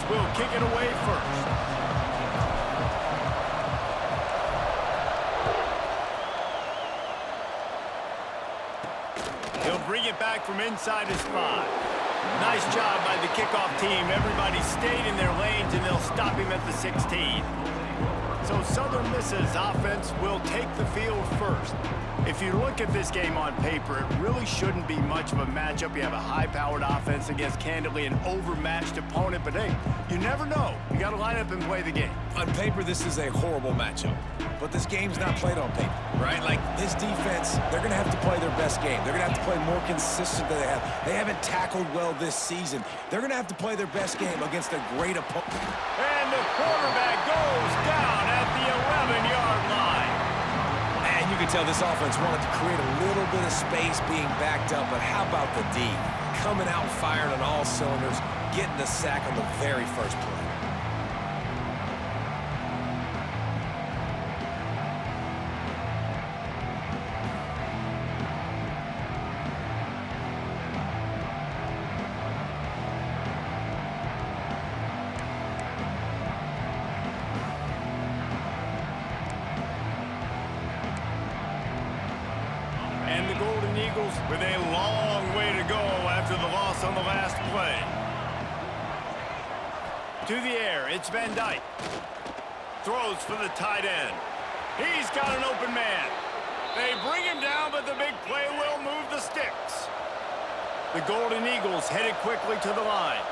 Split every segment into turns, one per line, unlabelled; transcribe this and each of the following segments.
will kick it away first. He'll bring it back from inside his 5. Nice job by the kickoff team. Everybody stayed in their lanes, and they'll stop him at the 16. So Southern Miss's offense will take the field first. If you look at this game on paper, it really shouldn't be much of a matchup. You have a high-powered offense against, candidly, an overmatched opponent. But, hey, you never know. You got to line up and play the game.
On paper, this is a horrible matchup. But this game's not played on paper, right? Like, this defense, they're going to have to play their best game. They're going to have to play more consistent than they have. They haven't tackled well this season. They're going to have to play their best game against a great opponent.
And the quarterback goes down at the 11-yard line.
And you can tell this offense wanted to create a little bit of space being backed up, but how about the D? Coming out firing on all cylinders, getting the sack on the very first play.
And the Golden Eagles with a long way to go after the loss on the last play. To the air, it's Van Dyke. Throws for the tight end. He's got an open man. They bring him down, but the big play will move the sticks. The Golden Eagles headed quickly to the line.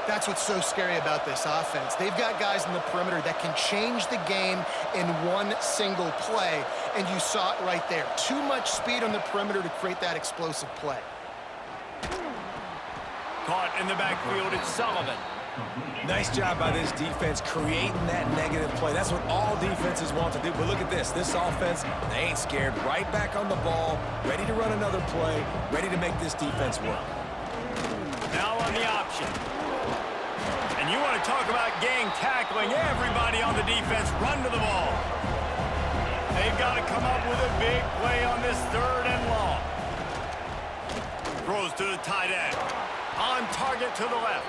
That's what's so scary about this offense. They've got guys in the perimeter that can change the game in one single play, and you saw it right there. Too much speed on the perimeter to create that explosive play.
Caught in the backfield, it's Sullivan.
Nice job by this defense creating that negative play. That's what all defenses want to do. But look at this. This offense, they ain't scared. Right back on the ball, ready to run another play, ready to make this defense work.
Now on the option. And you want to talk about gang tackling. Everybody on the defense run to the ball. They've got to come up with a big play on this 3rd and long. Throws to the tight end. On target to the left.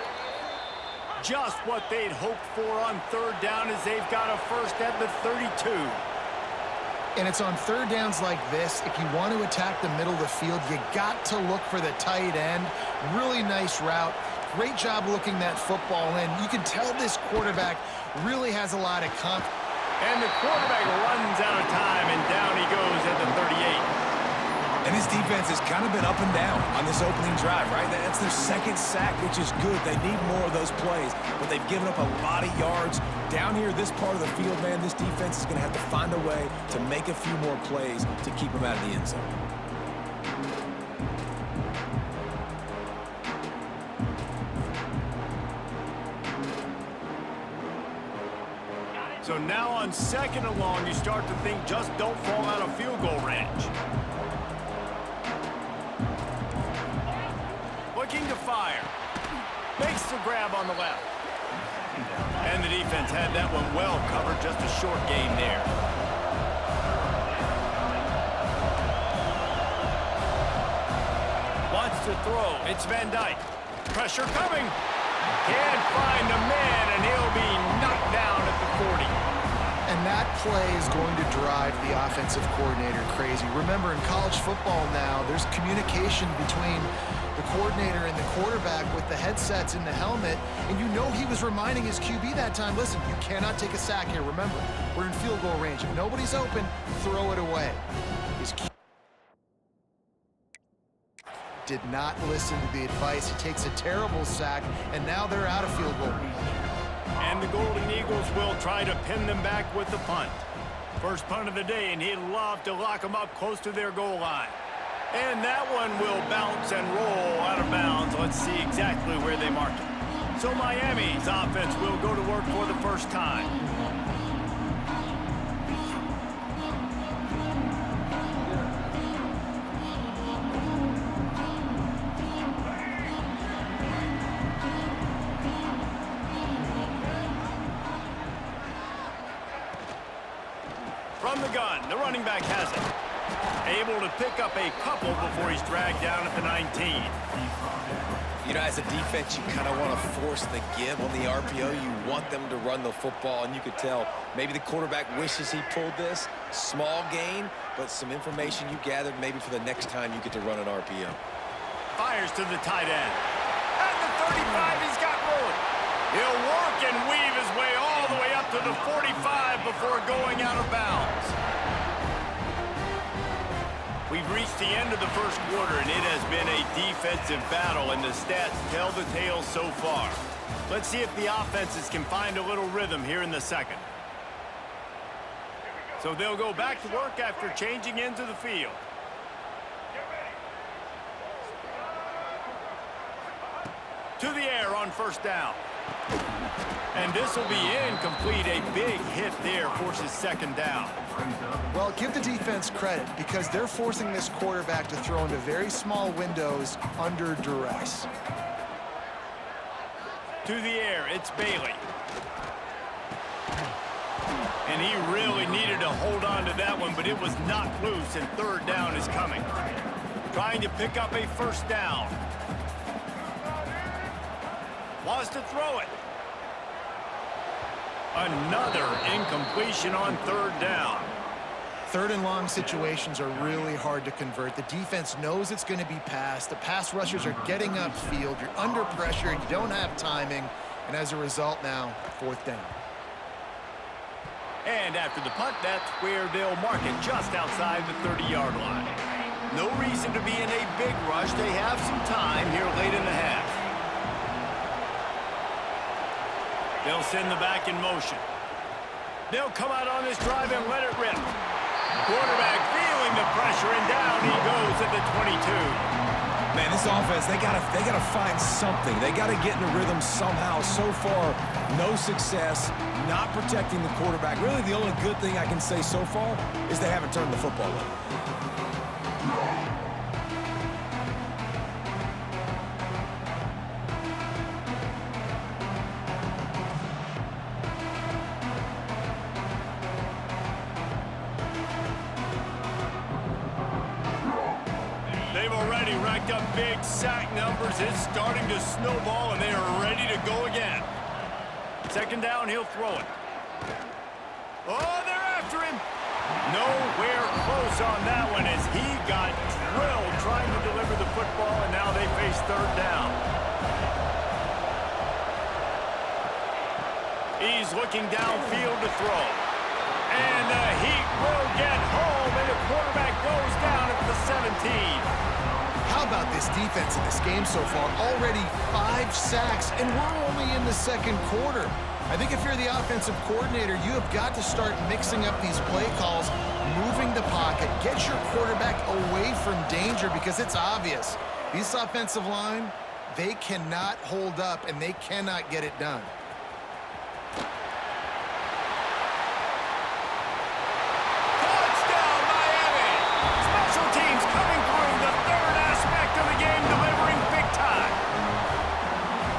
Just what they'd hoped for on 3rd down as they've got a first at the 32.
And it's on 3rd downs like this. If you want to attack the middle of the field, you got to look for the tight end. Really nice route. Great job looking that football in. You can tell this quarterback really has a lot of confidence.
And the quarterback runs out of time, and down he goes at the 38.
And this defense has kind of been up and down on this opening drive, right? That's their 2nd sack, which is good. They need more of those plays, but they've given up a lot of yards. Down here, this part of the field, man, this defense is going to have to find a way to make a few more plays to keep them out of the end zone.
So now on 2nd and long, you start to think just don't fall out of field goal range. Looking to fire. Makes the grab on the left. And the defense had that one well covered. Just a short gain there. Wants to throw. It's Van Dyke. Pressure coming. Can't find a man, and he'll be knocked down at the 40.
And that play is going to drive the offensive coordinator crazy. Remember, in college football now, there's communication between the coordinator and the quarterback with the headsets in the helmet, and you know he was reminding his QB that time, listen, you cannot take a sack here. Remember, we're in field goal range. If nobody's open, throw it away. His QB did not listen to the advice. He takes a terrible sack, and now they're out of field goal range.
And the Golden Eagles will try to pin them back with the punt. First punt of the day, and he'd love to lock them up close to their goal line. And that one will bounce and roll out of bounds. Let's see exactly where they mark it. So Miami's offense will go to work for the first time. From the gun, the running back has it. Able to pick up a couple before he's dragged down at the 19.
You know, as a defense, you kind of want to force the give on the RPO. You want them to run the football, and you could tell maybe the quarterback wishes he pulled this. Small gain, but some information you gathered maybe for the next time you get to run an RPO.
Fires to the tight end. At the 35, he's got room. He'll work and weave his way all the way up to the 45 before going out of bounds. We've reached the end of the first quarter, and it has been a defensive battle, and the stats tell the tale so far. Let's see if the offenses can find a little rhythm here in the second. So they'll go back to work after changing into the field. To the air on first down. And this will be incomplete. A big hit there forces second down.
Well, give the defense credit because they're forcing this quarterback to throw into very small windows under duress.
To the air, it's Bailey. And he really needed to hold on to that one, but it was knocked loose, and third down is coming. Trying to pick up a first down. Wants to throw it. Another incompletion on third down.
Third and long situations are really hard to convert. The defense knows it's going to be passed. The pass rushers are getting upfield. You're under pressure. You don't have timing. And as a result now, fourth down.
And after the punt, that's where they'll mark it just outside the 30-yard line. No reason to be in a big rush. They have some time here late in the half. They'll send the back in motion. They'll come out on this drive and let it rip. Quarterback feeling the pressure, and down he goes at the 22.
Man, this offense, they gotta find something. They gotta get in the rhythm somehow. So far, no success, not protecting the quarterback. Really, the only good thing I can say so far is they haven't turned the football over.
They've already racked up big sack numbers. It's starting to snowball, and they are ready to go again. Second down, he'll throw it. Oh, they're after him. Nowhere close on that one as he got drilled trying to deliver the football, and now they face third down. He's looking downfield to throw. And the Heat will get home, and the quarterback goes down at the 17.
How about this defense in this game so far? Already 5 sacks, and we're only in the second quarter. I think if you're the offensive coordinator, you have got to start mixing up these play calls, moving the pocket, get your quarterback away from danger because it's obvious. This offensive line, they cannot hold up, and they cannot get it done.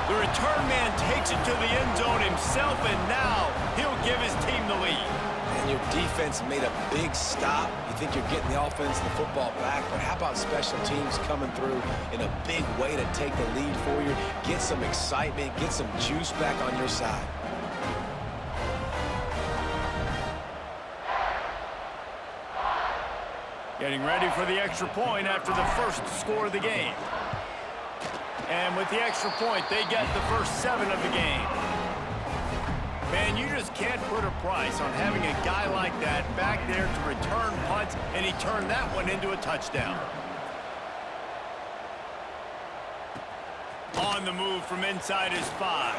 Return man takes it to the end zone himself, and now he'll give his team the lead.
And your defense made a big stop. You think you're getting the offense the football back, but how about special teams coming through in a big way to take the lead for you, get some excitement, get some juice back on your side.
Getting ready for the extra point after the first score of the game. And with the extra point, they get the first 7 of the game. Man, you just can't put a price on having a guy like that back there to return punts, and he turned that one into a touchdown. On the move from inside his 5.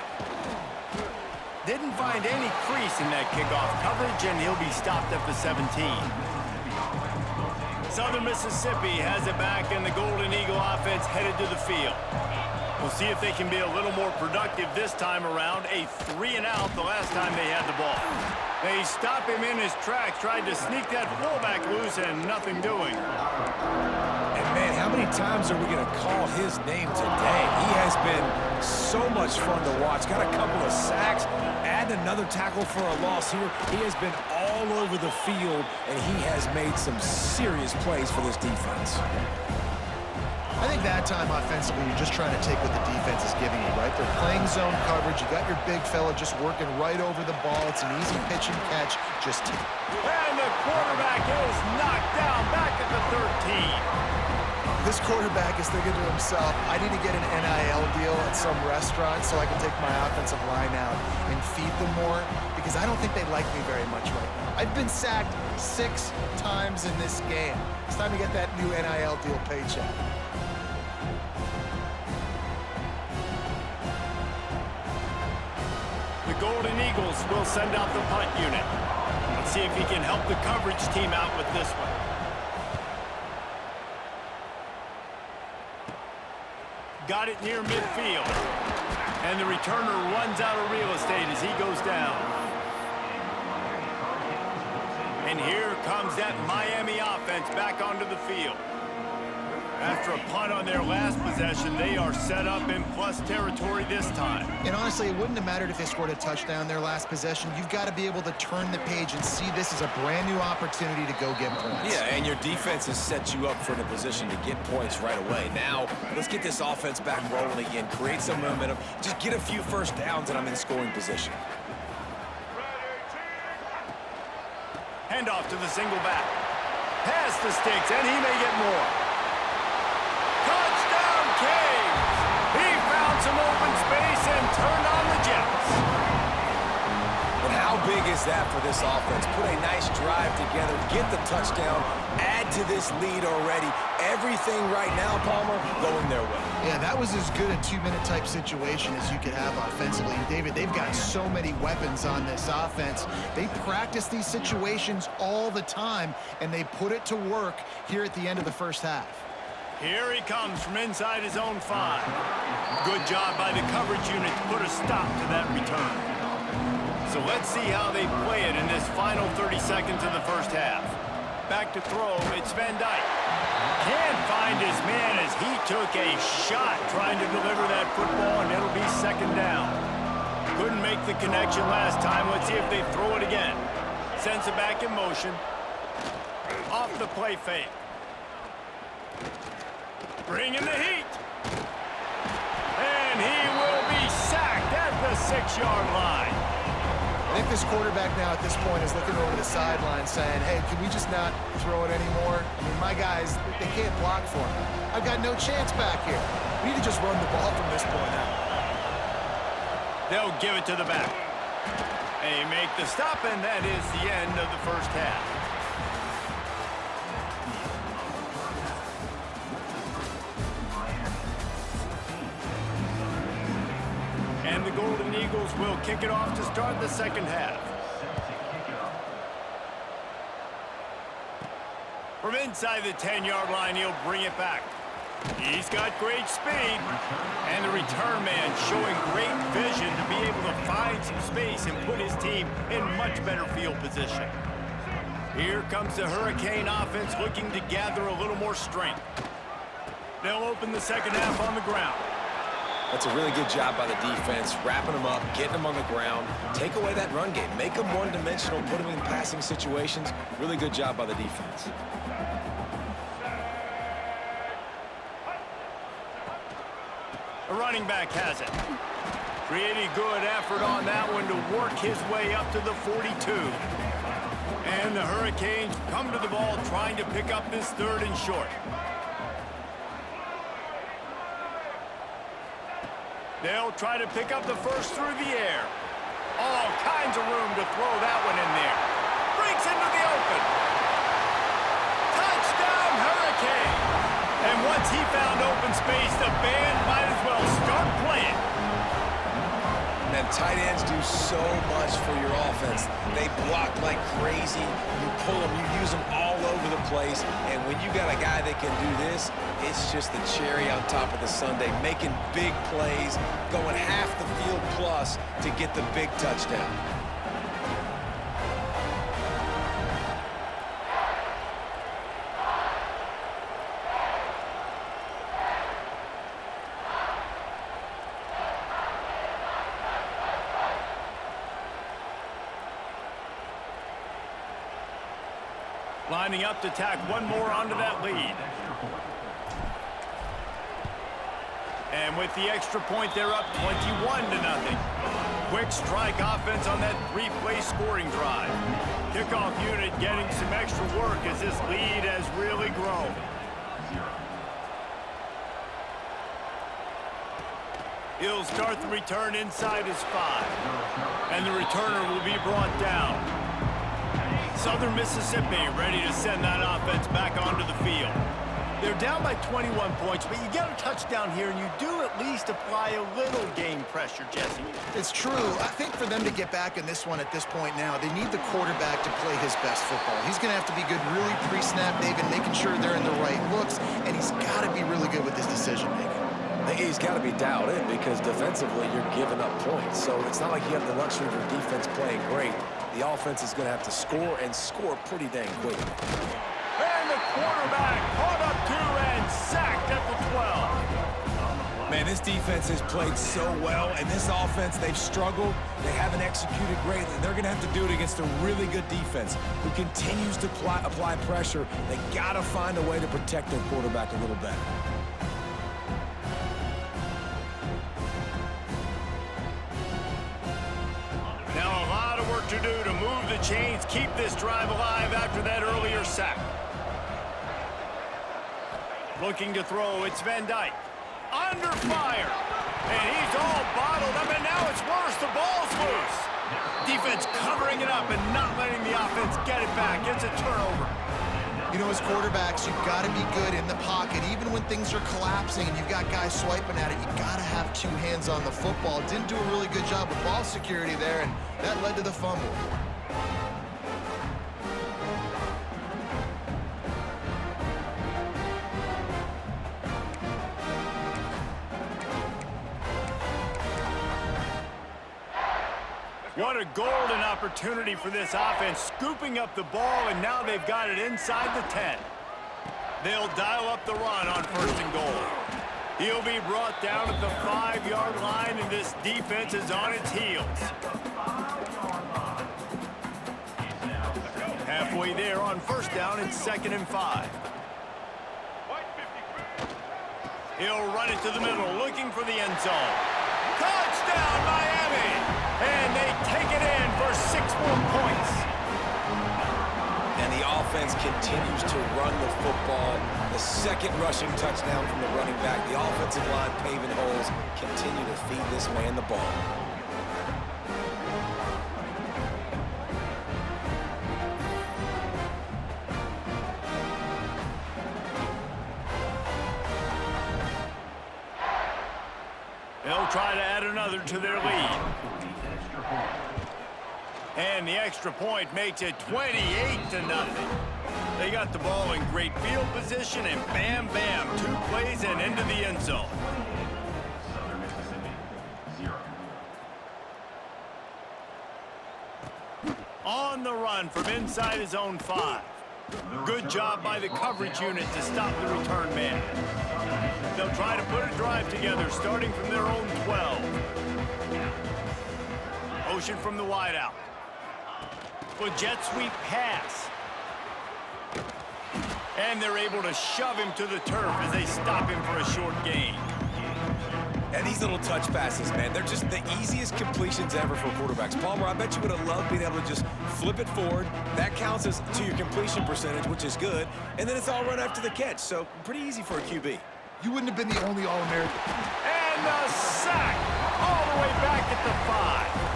Didn't find any crease in that kickoff coverage, and he'll be stopped at the 17. Southern Mississippi has it back, and the Golden Eagle offense headed to the field. We'll see if they can be a little more productive this time around. A 3-and-out the last time they had the ball. They stop him in his tracks, tried to sneak that fullback loose, and nothing doing.
And man, how many times are we going to call his name today? He has been so much fun to watch. Got a couple of sacks, add another tackle for a loss here. He has been all all over the field, and he has made some serious plays for this defense.
I think that time offensively, you're just trying to take what the defense is giving you, right? They're playing zone coverage. You got your big fella just working right over the ball. It's an easy pitch and catch.
And the quarterback is knocked down back at the 13.
This quarterback is thinking to himself, I need to get an NIL deal at some restaurant so I can take my offensive line out and feed them more, because I don't think they like me very much right now. I've been sacked 6 times in this game. It's time to get that new NIL deal paycheck.
The Golden Eagles will send out the punt unit. Let's see if he can help the coverage team out with this one. Got it near midfield. And the returner runs out of real estate as he goes down. And here comes that Miami offense back onto the field. After a punt on their last possession, they are set up in plus territory this time.
And honestly, it wouldn't have mattered if they scored a touchdown their last possession. You've got to be able to turn the page and see this as a brand new opportunity to go get points.
Yeah, and your defense has set you up for the position to get points right away. Now, let's get this offense back rolling again, create some momentum, just get a few first downs, and I'm in scoring position.
Handoff to the single back. Pass the sticks, and he may get more. Touchdown, Canes! He found some open space and turned on the Jets.
And how big is that for this offense? Put a nice drive together, get the touchdown, add to this lead already. Everything right now, Palmer, going their way.
Yeah, that was as good a 2-minute type situation as you could have offensively. And David, they've got so many weapons on this offense. They practice these situations all the time, and they put it to work here at the end of the first half.
Here he comes from inside his own 5. Good job by the coverage unit to put a stop to that return. So let's see how they play it in this final 30 seconds of the first half. Back to throw, it's Van Dyke. Can't find his man as he took a shot trying to deliver that football, and it'll be second down. Couldn't make the connection last time. Let's see if they throw it again. Sends it back in motion. Off the play fake. Bringing the heat. And he will be sacked at the 6-yard line.
I think this quarterback now at this point is looking over the sideline saying, hey, can we just not throw it anymore? I mean, my guys, they can't block for me. I've got no chance back here. We need to just run the ball from this point out.
They'll give it to the back. They make the stop, and that is the end of the first half. And the Golden Eagles will kick it off to start the second half. From inside the 10-yard line, he'll bring it back. He's got great speed. And the return man showing great vision to be able to find some space and put his team in much better field position. Here comes the Hurricane offense looking to gather a little more strength. They'll open the second half on the ground.
That's a really good job by the defense, wrapping them up, getting them on the ground, take away that run game, make them one-dimensional, put them in passing situations. Really good job by the defense.
The running back has it. Pretty good effort on that one to work his way up to the 42. And the Hurricanes come to the ball trying to pick up this third and short. They'll try to pick up the first through the air. All kinds of room to throw that one in there. Breaks into the open. Touchdown, Hurricane! And once he found open space, the band might as well start playing.
And tight ends do so much for your offense. They block like crazy. You pull them, you use them all over the place. And when you got a guy that can do this, it's just the cherry on top of the sundae, making big plays, going half the field plus to get the big touchdown.
Lining up to tack one more onto that lead. And with the extra point, they're up 21-0. Quick strike offense on that three-play scoring drive. Kickoff unit getting some extra work as this lead has really grown. He'll start the return inside his 5. And the returner will be brought down. Southern Mississippi ready to send that offense back onto the field. They're down by 21 points, but you get a touchdown here, and you do at least apply a little game pressure, Jesse.
It's true. I think for them to get back in this one at this point now, they need the quarterback to play his best football. He's going to have to be good really pre-snap, David, making sure they're in the right looks, and he's got to be really good with his decision-making.
He's got to be dialed in because defensively you're giving up points. So it's not like you have the luxury of your defense playing great. The offense is going to have to score and score pretty dang quick.
And the quarterback caught up to and sacked at the 12.
Man, this defense has played so well, and this offense, they've struggled. They haven't executed greatly. They're going to have to do it against a really good defense who continues to apply pressure. They got to find a way to protect their quarterback a little better.
To do to move the chains, keep this drive alive after that earlier sack. Looking to throw, it's Van Dyke. Under fire. And he's all bottled up, and now it's worse. The ball's loose. Defense covering it up and not letting the offense get it back. It's a turnover.
You know, as quarterbacks, you've got to be good in the pocket. Even when things are collapsing and you've got guys swiping at it, you've got to have two hands on the football. Didn't do a really good job with ball security there, and that led to the fumble.
What a golden opportunity for this offense, scooping up the ball, and now they've got it inside the 10. They'll dial up the run on 1st and goal. He'll be brought down at the 5-yard line, and this defense is on its heels. Halfway there on 1st down, it's 2nd and 5. He'll run it to the middle, looking for the end zone. Touchdown, Miami! And they take it in for 6 more points.
And the offense continues to run the football. The second rushing touchdown from the running back. The offensive line paving holes. Continue to feed this man the ball.
They'll try to add another to their lead. And the extra point makes it 28-0. They got the ball in great field position, and bam, bam, 2 plays and into the end zone. On the run from inside his own 5. Good job by the coverage unit to stop the return man. They'll try to put a drive together, starting from their own 12. Motion from the wideout. With jet sweep pass. And they're able to shove him to the turf as they stop him for a short gain.
And these little touch passes, man, they're just the easiest completions ever for quarterbacks. Palmer, I bet you would have loved being able to just flip it forward. That counts as to your completion percentage, which is good. And then it's all run after the catch, so pretty easy for a QB.
You wouldn't have been the only All-American.
And the sack all the way back at the 5.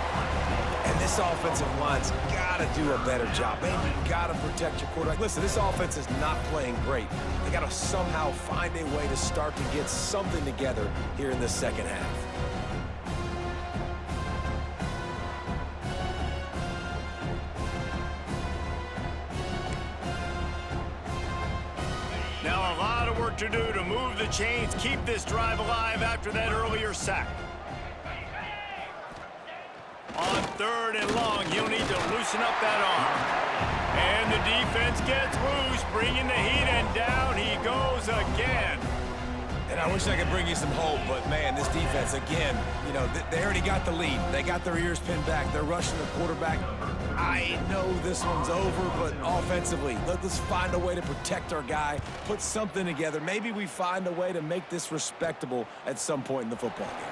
And this offensive line's got to do a better job. Man, you got to protect your quarterback. Listen, this offense is not playing great. They got to somehow find a way to start to get something together here in the second half.
Now a lot of work to do to move the chains, keep this drive alive after that earlier sack. On 3rd and long, he'll need to loosen up that arm. And the defense gets loose, bringing the heat, and down he goes again.
And I wish I could bring you some hope, but, man, this defense, again, you know, they already got the lead. They got their ears pinned back. They're rushing the quarterback. I know this one's over, but offensively, let's find a way to protect our guy, put something together. Maybe we find a way to make this respectable at some point in the football game.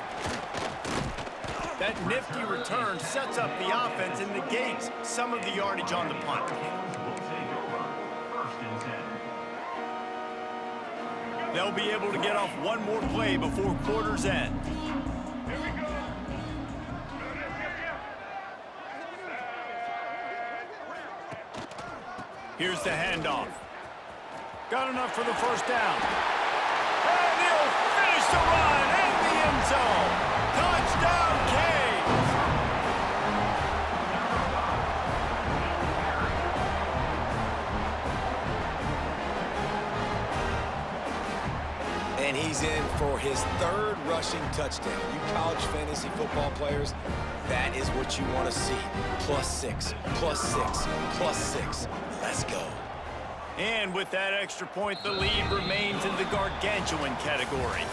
That nifty return sets up the offense and negates some of the yardage on the punt. They'll be able to get off one more play before quarter's end. Here's the handoff. Got enough for the first down. And he'll finish the run in the end zone. Touchdown, Canes!
And he's in for his third rushing touchdown. You college fantasy football players, that is what you want to see. +6, +6, +6. Let's go.
And with that extra point, the lead remains in the gargantuan category.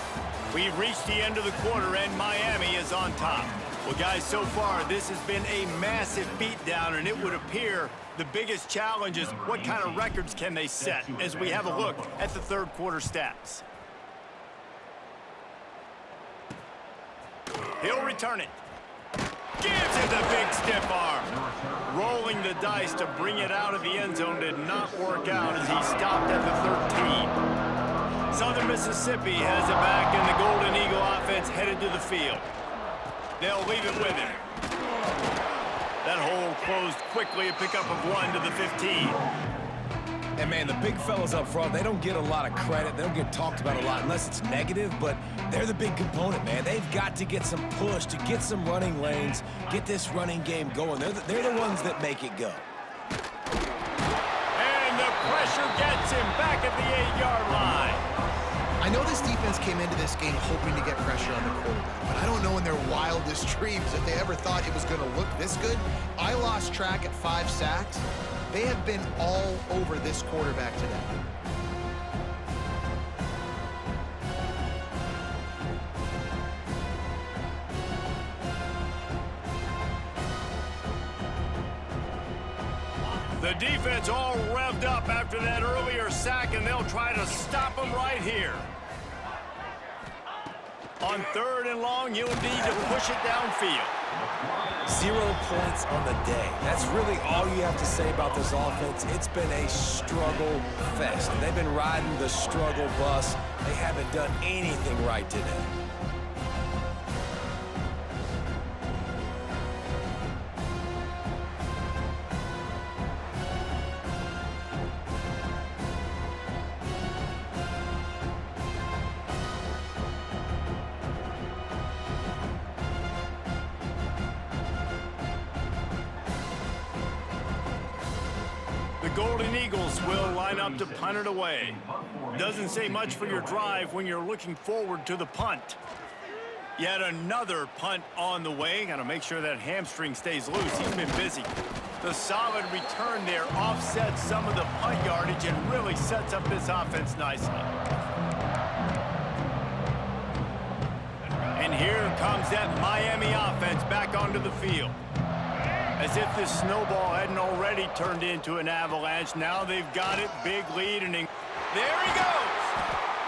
We've reached the end of the quarter, and Miami is on top. Well, guys, so far, this has been a massive beatdown, and it would appear the biggest challenge is what kind of records can they set as we have a look at the third quarter stats. He'll return it. Gives it the big stiff arm. Rolling the dice to bring it out of the end zone did not work out as he stopped at the 13. Southern Mississippi has it back, and the Golden Eagle offense headed to the field. They'll leave it with him. That hole closed quickly, a pickup of 1 to the 15.
And, man, the big fellas up front, they don't get a lot of credit. They don't get talked about a lot unless it's negative, but they're the big component, man. They've got to get some push, to get some running lanes, get this running game going. They're the ones that make it go.
And the pressure gets him back at the 8-yard line.
I know this defense came into this game hoping to get pressure on the quarterback, but I don't know in their wildest dreams if they ever thought it was going to look this good. I lost track at 5 sacks. They have been all over this quarterback today.
The defense all revved up after that earlier sack, and they'll try to stop him right here. On 3rd and long, you'll need to push it downfield.
0 points on the day. That's really all you have to say about this offense. It's been a struggle fest. They've been riding the struggle bus. They haven't done anything right today.
The Golden Eagles will line up to punt it away. Doesn't say much for your drive when you're looking forward to the punt. Yet another punt on the way. Got to make sure that hamstring stays loose. He's been busy. The solid return there offsets some of the punt yardage and really sets up this offense nicely. And here comes that Miami offense back onto the field. As if this snowball hadn't already turned into an avalanche. Now they've got it. Big lead. And there he goes.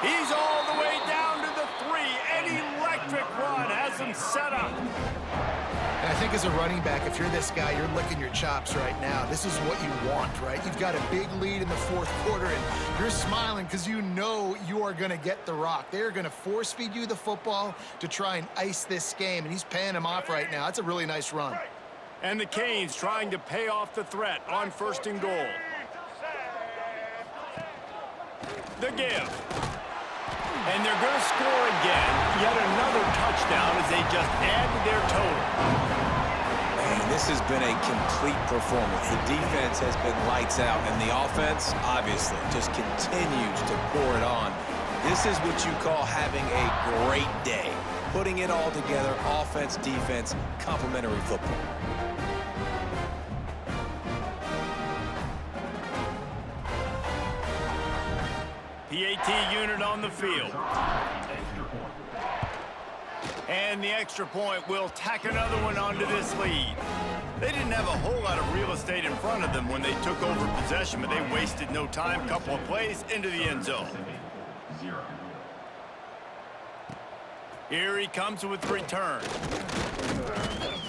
He's all the way down to the 3. An electric run has him set up.
And I think as a running back, if you're this guy, you're licking your chops right now. This is what you want, right? You've got a big lead in the 4th quarter, and you're smiling because you know you are going to get the rock. They're going to force feed you the football to try and ice this game, and he's paying him off right now. That's a really nice run.
And the Canes trying to pay off the threat on 1st and goal. The give. And they're going to score again. Yet another touchdown as they just add to their total.
Man, this has been a complete performance. The defense has been lights out, and the offense, obviously, just continues to pour it on. This is what you call having a great day. Putting it all together, offense, defense, complementary football.
PAT unit on the field. And the extra point will tack another one onto this lead. They didn't have a whole lot of real estate in front of them when they took over possession, but they wasted no time. Couple of plays into the end zone. Here he comes with the return.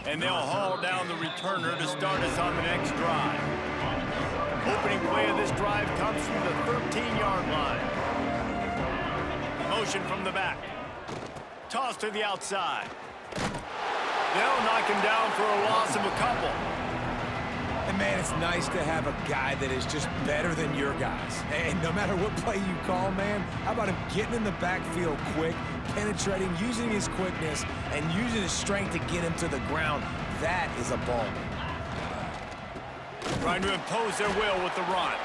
And they'll haul down the returner to start us on the next drive. Opening play of this drive comes from the 13-yard line. Motion from the back. Toss to the outside. They'll knock him down for a loss of a couple.
And, man, it's nice to have a guy that is just better than your guys. And no matter what play you call, man, how about him getting in the backfield quick, penetrating, using his quickness, and using his strength to get him to the ground. That is a ball.
Trying to impose their will with the run.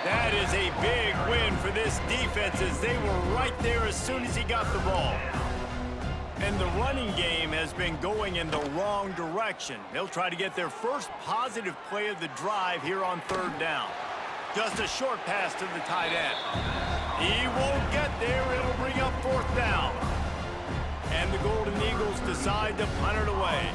That is a big win for this defense as they were right there as soon as he got the ball. And the running game has been going in the wrong direction. They'll try to get their first positive play of the drive here on third down. Just a short pass to the tight end. He won't get there. It'll bring up fourth down. And the Golden Eagles decide to punt it away.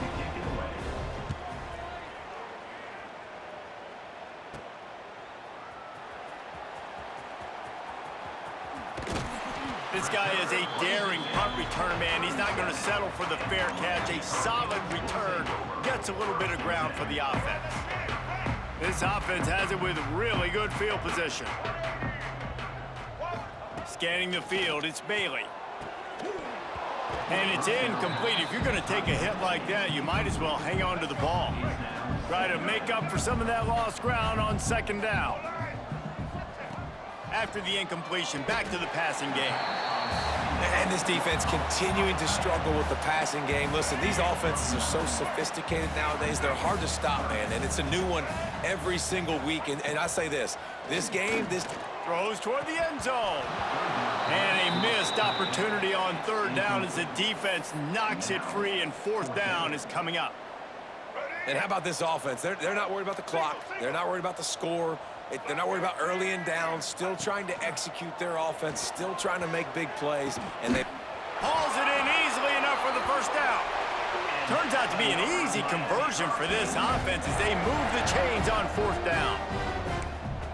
This guy is a daring punt return man. He's not going to settle for the fair catch. A solid return gets a little bit of ground for the offense. This offense has it with really good field position. Scanning the field, it's Bailey. And it's incomplete. If you're going to take a hit like that, you might as well hang on to the ball. Try to make up for some of that lost ground on second down. After the incompletion, back to the passing game.
And this defense continuing to struggle with the passing game. Listen, these offenses are so sophisticated nowadays. They're hard to stop, man. And it's a new one every single week. And I say this game,
throws toward the end zone. And a missed opportunity on third down as the defense knocks it free, and fourth down is coming up.
And how about this offense? They're not worried about the clock. They're not worried about the score. They're not worried about early and down, still trying to execute their offense, still trying to make big plays, and they
hauls it in easily enough for the first down. Turns out to be an easy conversion for this offense as they move the chains on fourth down.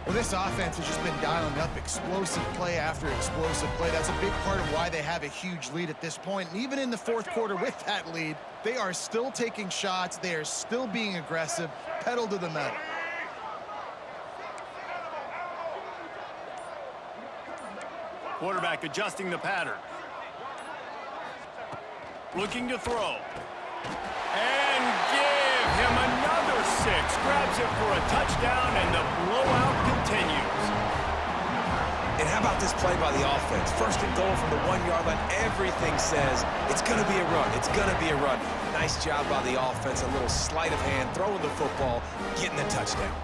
Well, this offense has just been dialing up explosive play after explosive play. That's a big part of why they have a huge lead at this point. And even in the fourth quarter with that lead, they are still taking shots. They are still being aggressive, pedal to the metal.
Quarterback adjusting the pattern. Looking to throw. And give him another 6. Grabs it for a touchdown, and the blowout continues.
And how about this play by the offense? First and goal from the 1-yard line. Everything says it's going to be a run. It's going to be a run. Nice job by the offense. A little sleight of hand, throwing the football, getting the touchdown.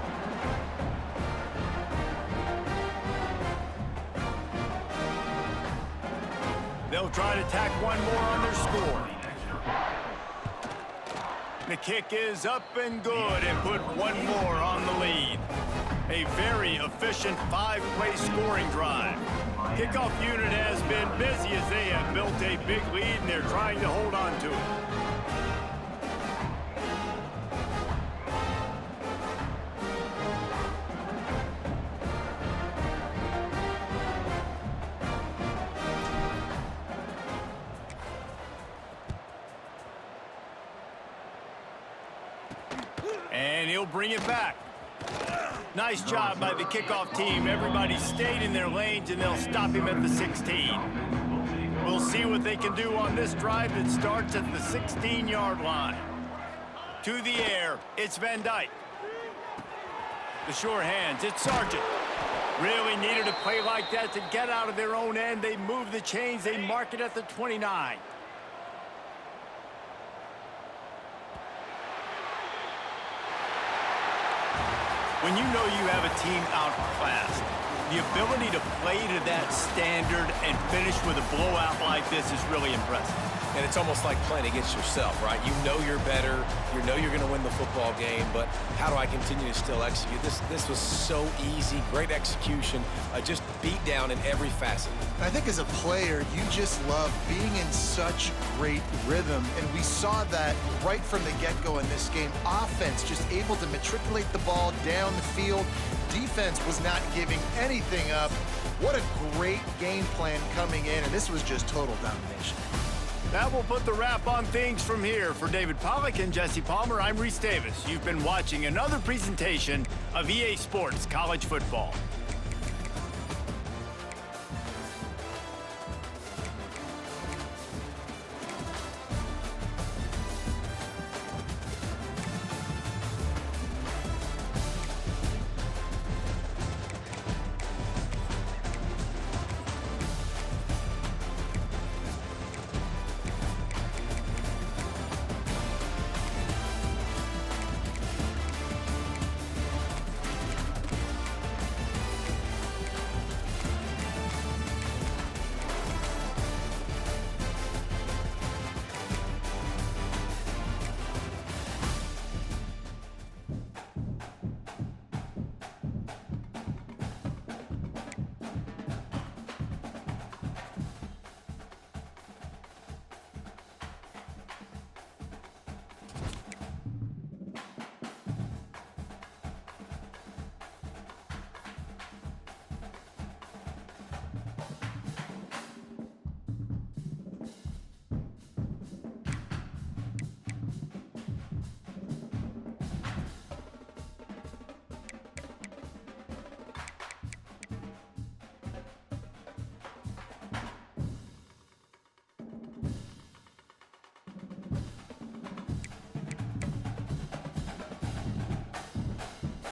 They'll try to tack one more on their score. The kick is up and good and put one more on the lead. A very efficient 5-play scoring drive. Kickoff unit has been busy as they have built a big lead and they're trying to hold on to it. And he'll bring it back. Nice job by the kickoff team. Everybody stayed in their lanes, and they'll stop him at the 16. We'll see what they can do on this drive that starts at the 16-yard line. To the air, it's Van Dyke. The sure hands, it's Sargent. Really needed a play like that to get out of their own end. They move the chains. They mark it at the 29. When you know you have a team outclassed, The ability to play to that standard and finish with a blowout like this is really impressive.
And it's almost like playing against yourself, right? You know you're better. You know you're going to win the football game, but how do I continue to still execute? This was so easy. Great execution. Just beat down in every facet.
And I think as a player, you just love being in such great rhythm. And we saw that right from the get-go in this game. Offense just able to matriculate the ball down the field. Defense was not giving anything up. What a great game plan coming in, and this was just total domination.
That will put the wrap on things from here. For David Pollack and Jesse Palmer, I'm Reese Davis. You've been watching another presentation of EA Sports College Football.